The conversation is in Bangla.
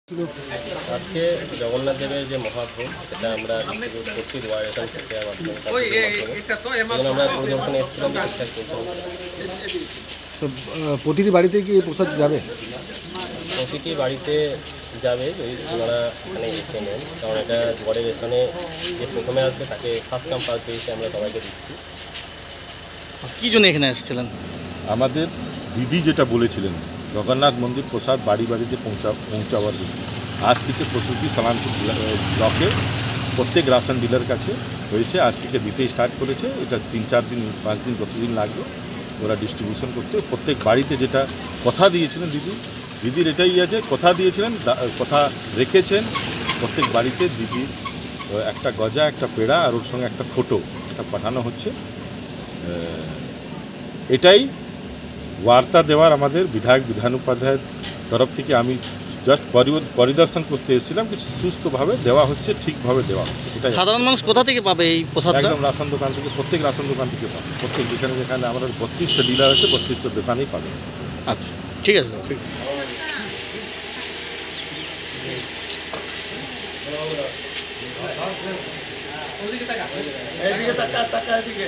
আজকে জগন্নাথ দেবের যে মহাভোগ সেটা আমরা ডিস্ট্রিবিউট করছি দোয়া রেশন প্রক্রিয়ার মাধ্যমে আমরা পরিদর্শনে এসেছিলাম ঠিকঠাক তো প্রতিটি বাড়িতে কি এই প্রসাদ যাবে? প্রতিটি বাড়িতে যাবে যদি ওনারা এখানে এসে নেন, কারণ এটা গড়ে রেশনে যে প্রথমে আসবে তাকে ফার্স্ট কাম ফার্স্ট বেসে আমরা সবাইকে দিচ্ছি। কী জন্য এখানে এসেছিলেন? আমাদের দিদি যেটা বলেছিলেন জগন্নাথ মন্দির প্রসাদ বাড়ি বাড়িতে পৌঁছাবার জন্য আজ থেকে প্রস্তুতি সালানপুর ব্লকে প্রত্যেক রাশন ডিলার কাছে হয়েছে, আজ থেকে দিতে স্টার্ট করেছে। এটা 3-4 দিন 5 দিন কতদিন লাগবে ওরা ডিস্ট্রিবিউশন করতে। প্রত্যেক বাড়িতে যেটা কথা দিয়েছিলেন দিদির এটাই আছে, কথা দিয়েছিলেন, কথা রেখেছেন। প্রত্যেক বাড়িতে দিদি একটা গজা, একটা পেড়া আর ওর সঙ্গে একটা ফটো এটা পাঠানো হচ্ছে। এটাই বার্তা দেওয়ার আমাদের বিধায়ক উপাধ্যায়ের তরফ থেকে। আমি জাস্ট পরিদর্শন করতে এসেছিলাম, কিছু সুস্থভাবে দেওয়া হচ্ছে, ঠিকভাবে দেওয়া হচ্ছে। এটা সাধারণ মানুষ কোথা থেকে পাবে এই প্রসাদটা? একদম রাশন দোকান থেকে, প্রত্যেক রাশন দোকান থেকে পাবে। প্রত্যেক যেখানে আমাদের 32টা ডিলার আছে 32টা দোকানেই পাবে। আচ্ছা, ঠিক আছে, ঠিক। এদিকে তাকা এদিকে।